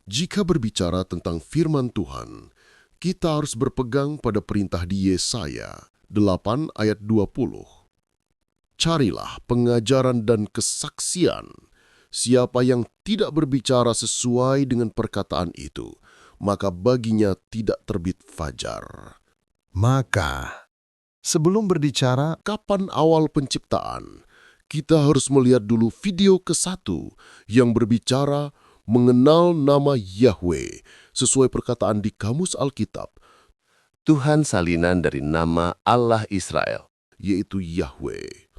Jika berbicara tentang firman Tuhan, kita harus berpegang pada perintah di Yesaya 8 ayat 20. Carilah pengajaran dan kesaksian. Siapa yang tidak berbicara sesuai dengan perkataan itu, maka baginya tidak terbit fajar. Maka, sebelum berbicara, Kapan awal penciptaan? Kita harus melihat dulu video ke-1 yang berbicara mengenal nama Yahweh sesuai perkataan di Kamus Alkitab, Tuhan salinan dari nama Allah Israel. yaitu Yahweh.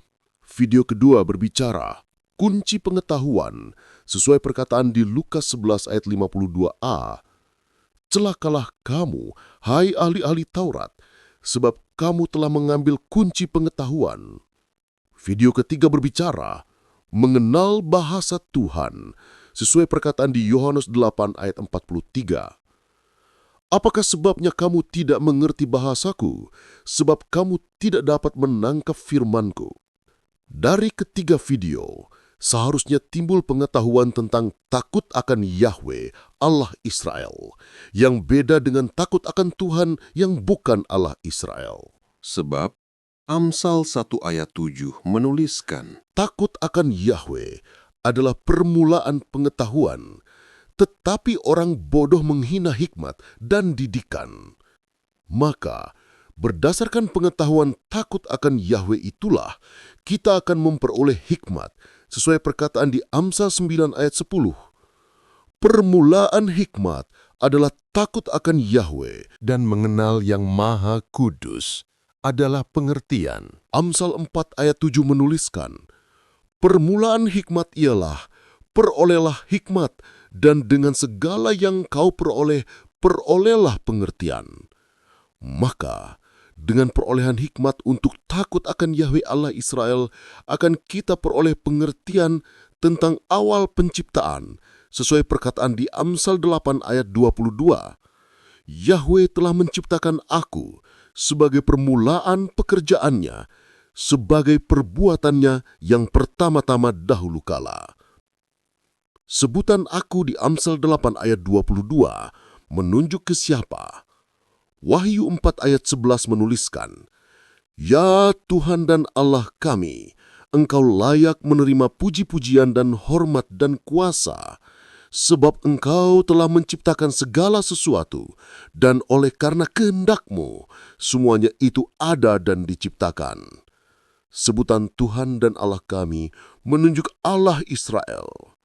Video kedua berbicara kunci pengetahuan sesuai perkataan di Lukas 11 ayat 52a. Celakalah kamu, hai ahli-ahli Taurat, sebab kamu telah mengambil kunci pengetahuan. Video ketiga berbicara mengenal bahasa Tuhan sesuai perkataan di Yohanes 8 ayat 43. Apakah sebabnya kamu tidak mengerti bahasaku? Sebab kamu tidak dapat menangkap firmanku. Dari ketiga video, seharusnya timbul pengetahuan tentang takut akan Yahweh, Allah Israel, yang beda dengan takut akan Tuhan yang bukan Allah Israel. Sebab Amsal 1 ayat 7 menuliskan, Takut akan Yahweh adalah permulaan pengetahuan, tetapi orang bodoh menghina hikmat dan didikan. Maka, berdasarkan pengetahuan takut akan Yahweh itulah, kita akan memperoleh hikmat sesuai perkataan di Amsal 9 ayat 10. Permulaan hikmat adalah takut akan Yahweh. dan mengenal yang Maha Kudus adalah pengertian. Amsal 4 ayat 7 menuliskan, permulaan hikmat ialah, perolehlah hikmat, dan dengan segala yang kau peroleh, perolehlah pengertian. Maka, dengan perolehan hikmat untuk takut akan Yahweh Allah Israel, akan kita peroleh pengertian tentang awal penciptaan, sesuai perkataan di Amsal 8 ayat 22. Yahweh telah menciptakan aku sebagai permulaan pekerjaannya, sebagai perbuatannya yang pertama-tama dahulu kala. Sebutan aku di Amsal 8 ayat 22 menunjuk ke siapa? Wahyu 4 ayat 11 menuliskan, Ya Tuhan dan Allah kami, Engkau layak menerima puji-pujian dan hormat dan kuasa, sebab Engkau telah menciptakan segala sesuatu, dan oleh karena kehendak-Mu, semuanya itu ada dan diciptakan. Sebutan Tuhan dan Allah kami menunjuk Allah Israel.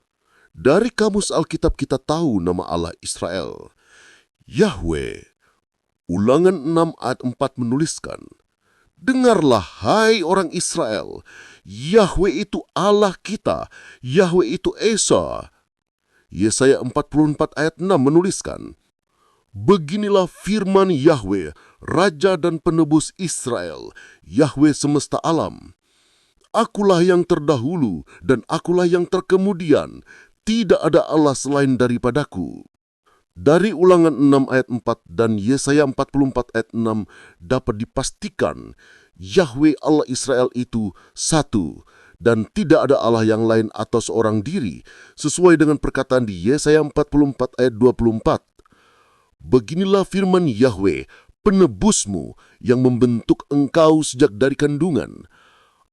Dari Kamus Alkitab kita tahu nama Allah Israel, Yahweh. Ulangan 6 ayat 4 menuliskan, Dengarlah hai orang Israel, Yahweh itu Allah kita, Yahweh itu Esa. Yesaya 44 ayat 6 menuliskan, Beginilah firman Yahweh, Raja dan Penebus Israel, Yahweh semesta alam. Akulah yang terdahulu dan akulah yang terkemudian, tidak ada Allah selain daripadaku. Dari Ulangan 6 ayat 4 dan Yesaya 44 ayat 6 dapat dipastikan Yahweh Allah Israel itu satu dan tidak ada Allah yang lain atau seorang diri sesuai dengan perkataan di Yesaya 44 ayat 24. Beginilah firman Yahweh, penebusmu yang membentuk engkau sejak dari kandungan.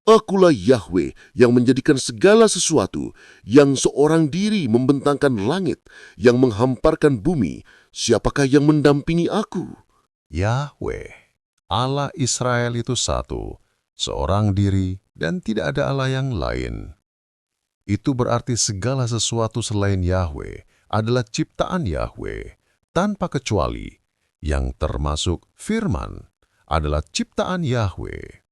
Akulah Yahweh yang menjadikan segala sesuatu, yang seorang diri membentangkan langit, yang menghamparkan bumi. Siapakah yang mendampingi aku? Yahweh, Allah Israel itu satu, seorang diri, dan tidak ada Allah yang lain. Itu berarti segala sesuatu selain Yahweh adalah ciptaan Yahweh, tanpa kecuali, yang termasuk firman adalah ciptaan Yahweh.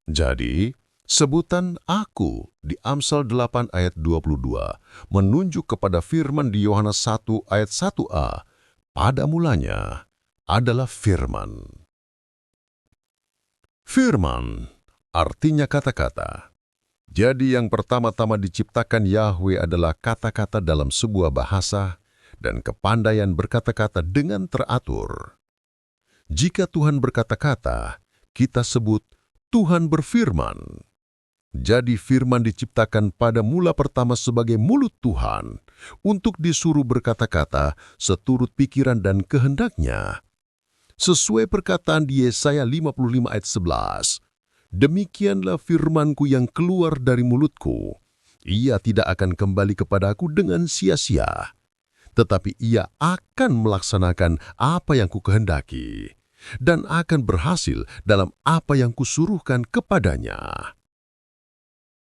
Jadi, sebutan aku di Amsal 8 ayat 22 menunjuk kepada firman di Yohanes 1 ayat 1a, pada mulanya adalah firman. Firman artinya kata-kata. Jadi yang pertama-tama diciptakan Yahweh adalah kata-kata dalam sebuah bahasa dan kepandaian berkata-kata dengan teratur. Jika Tuhan berkata-kata, kita sebut Tuhan berfirman. Jadi firman diciptakan pada mula pertama sebagai mulut Tuhan, untuk disuruh berkata-kata seturut pikiran dan kehendaknya. Sesuai perkataan di Yesaya 55 ayat 11, "Demikianlah firmanku yang keluar dari mulutku. Ia tidak akan kembali kepadaku dengan sia-sia, tetapi ia akan melaksanakan apa yang kukehendaki, dan akan berhasil dalam apa yang kusuruhkan kepadanya."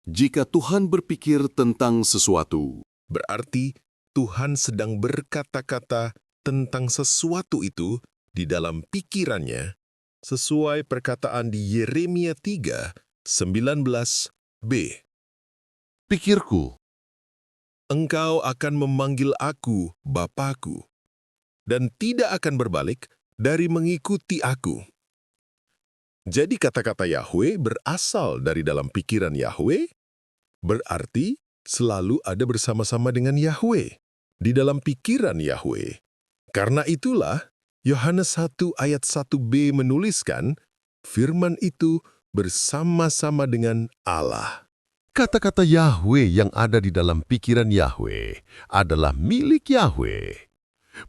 Jika Tuhan berpikir tentang sesuatu, berarti Tuhan sedang berkata-kata tentang sesuatu itu di dalam pikirannya, sesuai perkataan di Yeremia 3:19b. Pikirku, Engkau akan memanggil aku Bapakku, dan tidak akan berbalik dari mengikuti aku. Jadi kata-kata Yahweh berasal dari dalam pikiran Yahweh, berarti selalu ada bersama-sama dengan Yahweh, di dalam pikiran Yahweh. Karena itulah, Yohanes 1 ayat 1b menuliskan, firman itu bersama-sama dengan Allah. Kata-kata Yahweh yang ada di dalam pikiran Yahweh adalah milik Yahweh.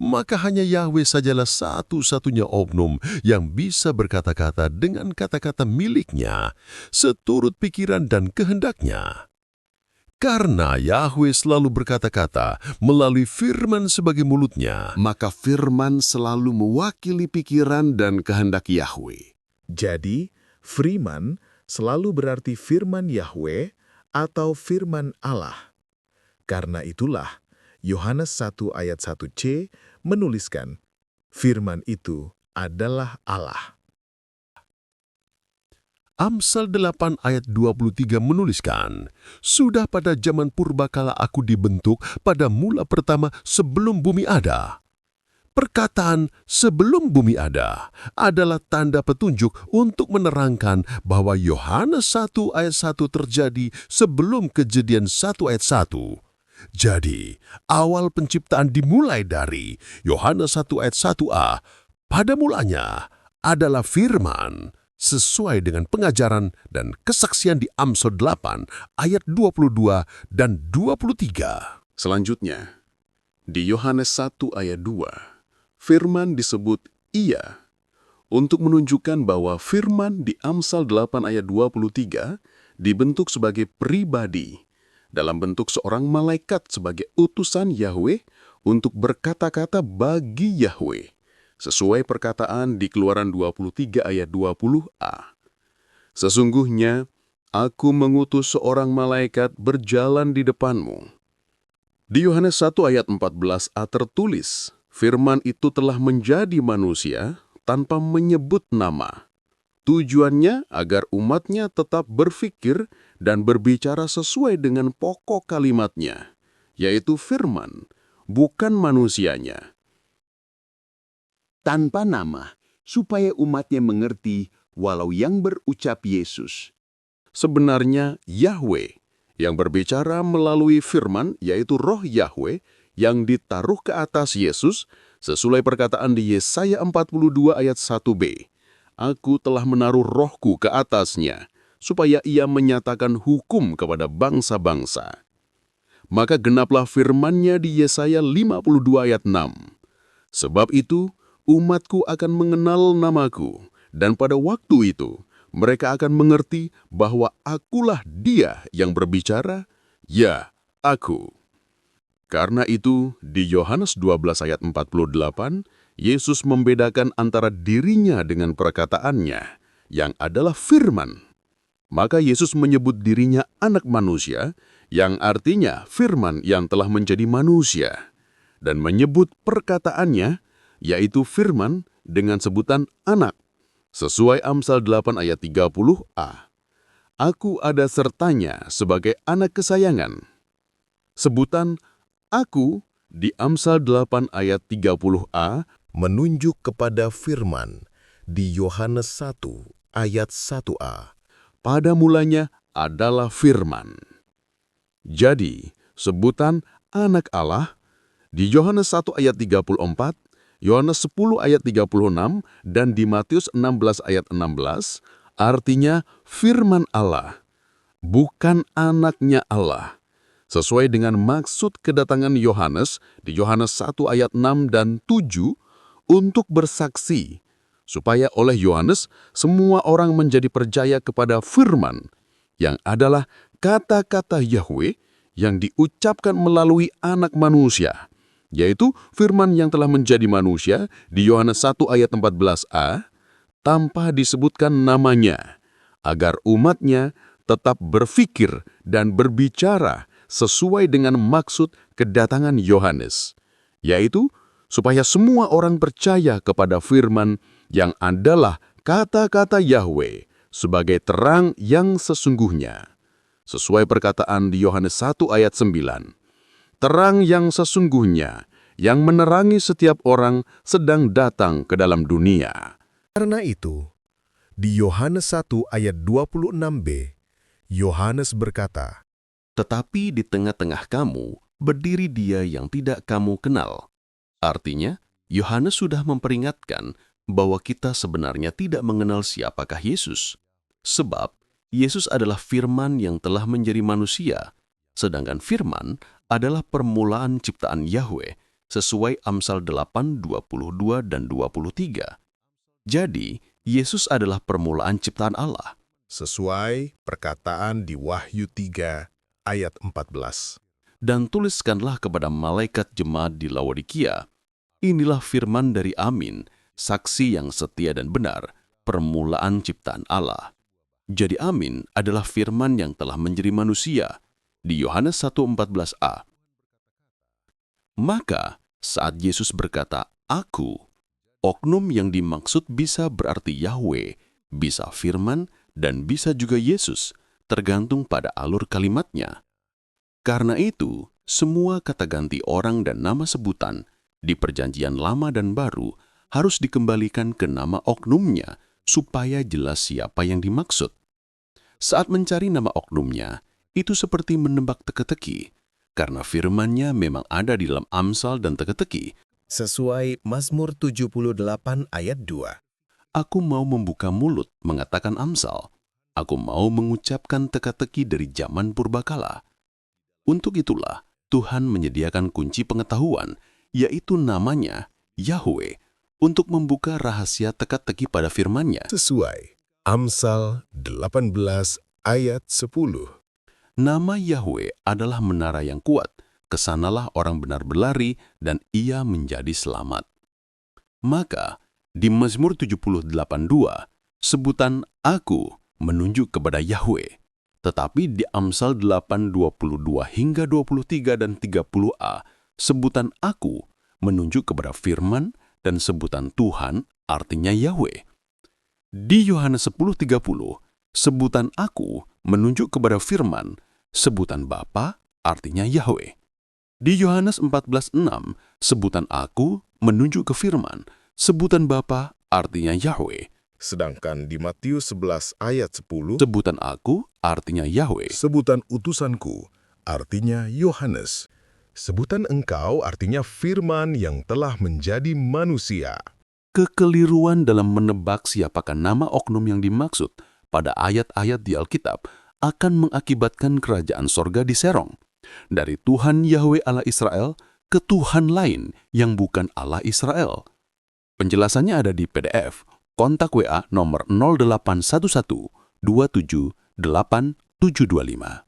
Maka hanya Yahweh sajalah satu-satunya oknum yang bisa berkata-kata dengan kata-kata miliknya, seturut pikiran dan kehendaknya. Karena Yahweh selalu berkata-kata melalui firman sebagai mulutnya, Maka firman selalu mewakili pikiran dan kehendak Yahweh. Jadi, firman selalu berarti firman Yahweh atau firman Allah. Karena itulah, Yohanes 1 ayat 1c menuliskan, firman itu adalah Allah. Amsal 8 ayat 23 menuliskan, "Sudah pada zaman purbakala aku dibentuk pada mula pertama sebelum bumi ada." Perkataan "sebelum bumi ada" adalah tanda petunjuk untuk menerangkan bahwa Yohanes 1 ayat 1 terjadi sebelum Kejadian 1 ayat 1. Jadi, awal penciptaan dimulai dari Yohanes 1 ayat 1a. Pada mulanya adalah firman, sesuai dengan pengajaran dan kesaksian di Amsal 8 ayat 22 dan 23. Selanjutnya, di Yohanes 1 ayat 2, firman disebut ia, untuk menunjukkan bahwa firman di Amsal 8 ayat 23 dibentuk sebagai pribadi, dalam bentuk seorang malaikat sebagai utusan Yahweh untuk berkata-kata bagi Yahweh, sesuai perkataan di Keluaran 23 ayat 20a. Sesungguhnya, aku mengutus seorang malaikat berjalan di depanmu. Di Yohanes 1 ayat 14a tertulis, firman itu telah menjadi manusia tanpa menyebut nama. Tujuannya agar umatnya tetap berpikir dan berbicara sesuai dengan pokok kalimatnya, yaitu firman, bukan manusianya. Tanpa nama, supaya umatnya mengerti walau yang berucap Yesus. Sebenarnya Yahweh yang berbicara melalui firman, yaitu roh Yahweh yang ditaruh ke atas Yesus, sesuai perkataan di Yesaya 42 ayat 1b. Aku telah menaruh rohku ke atasnya, supaya ia menyatakan hukum kepada bangsa-bangsa. Maka genaplah firman-Nya di Yesaya 52 ayat 6. Sebab itu, umatku akan mengenal namaku, dan pada waktu itu, mereka akan mengerti bahwa akulah Dia yang berbicara, ya, aku. Karena itu, di Yohanes 12 ayat 48, Yesus membedakan antara dirinya dengan perkataannya, yang adalah firman. Maka Yesus menyebut dirinya anak manusia, yang artinya firman yang telah menjadi manusia, dan menyebut perkataannya, yaitu firman, dengan sebutan anak, sesuai Amsal 8 ayat 30a. Aku ada sertanya sebagai anak kesayangan. Sebutan aku di Amsal 8 ayat 30a Menunjuk kepada firman di Yohanes 1 ayat 1a. pada mulanya adalah firman. Jadi, sebutan anak Allah di Yohanes 1 ayat 34, Yohanes 10 ayat 36, dan di Matius 16 ayat 16, artinya firman Allah. bukan anaknya Allah. Sesuai dengan maksud kedatangan Yohanes di Yohanes 1 ayat 6 dan 7 untuk bersaksi, supaya oleh Yohanes semua orang menjadi percaya kepada firman, yang adalah kata-kata Yahwe yang diucapkan melalui anak manusia, yaitu firman yang telah menjadi manusia di Yohanes 1 ayat 14a, tanpa disebutkan namanya, agar umatnya tetap berpikir dan berbicara sesuai dengan maksud kedatangan Yohanes, yaitu supaya semua orang percaya kepada firman yang adalah kata-kata Yahwe sebagai terang yang sesungguhnya. Sesuai perkataan di Yohanes 1 ayat 9, terang yang sesungguhnya yang menerangi setiap orang sedang datang ke dalam dunia. Karena itu, di Yohanes 1 ayat 26b, Yohanes berkata, Tetapi di tengah-tengah kamu berdiri dia yang tidak kamu kenal. Artinya, Yohanes sudah memperingatkan bahwa kita sebenarnya tidak mengenal siapakah Yesus. Sebab, Yesus adalah firman yang telah menjadi manusia, sedangkan firman adalah permulaan ciptaan Yahwe sesuai Amsal 8, 22 dan 23. Jadi, Yesus adalah permulaan ciptaan Allah. sesuai perkataan di Wahyu 3 ayat 14. Dan tuliskanlah kepada malaikat jemaat di Laodikia, inilah firman dari Amin, saksi yang setia dan benar, permulaan ciptaan Allah. Jadi Amin adalah firman yang telah menjadi manusia, di Yohanes 1:14a. Maka, saat Yesus berkata, Aku, oknum yang dimaksud bisa berarti Yahwe, bisa firman, dan bisa juga Yesus, tergantung pada alur kalimatnya. Karena itu, semua kata ganti orang dan nama sebutan di Perjanjian Lama dan Baru harus dikembalikan ke nama oknumnya supaya jelas siapa yang dimaksud. Saat mencari nama oknumnya, itu seperti menebak teka-teki, karena firman-Nya memang ada di dalam Amsal dan teka-teki. Sesuai Mazmur 78 ayat 2. Aku mau membuka mulut mengatakan Amsal. Aku mau mengucapkan teka-teki dari zaman purbakala. Untuk itulah, Tuhan menyediakan kunci pengetahuan, yaitu namanya, Yahwe, untuk membuka rahasia teka-teki pada firman-Nya. Sesuai Amsal 18 ayat 10. Nama Yahwe adalah menara yang kuat, kesanalah orang benar berlari, dan ia menjadi selamat. Maka, di Mazmur 78:2, sebutan Aku menunjuk kepada Yahwe. Tetapi di Amsal 8:22 hingga 23 dan 30a, sebutan Aku menunjuk kepada firman dan sebutan Tuhan artinya Yahwe. Di Yohanes 10:30, sebutan Aku menunjuk kepada firman, sebutan Bapa artinya Yahwe. Di Yohanes 14:6, sebutan Aku menunjuk ke firman, sebutan Bapa artinya Yahwe. Sedangkan di Matius 11 ayat 10, Sebutan Aku artinya Yahwe. sebutan utusanku artinya Yohanes. Sebutan engkau artinya firman yang telah menjadi manusia. Kekeliruan dalam menebak siapakah nama oknum yang dimaksud pada ayat-ayat di Alkitab akan mengakibatkan kerajaan sorga diserong dari Tuhan Yahwe Allah Israel ke Tuhan lain yang bukan Allah Israel. Penjelasannya ada di PDF. Kontak WA nomor 0811 27 8725.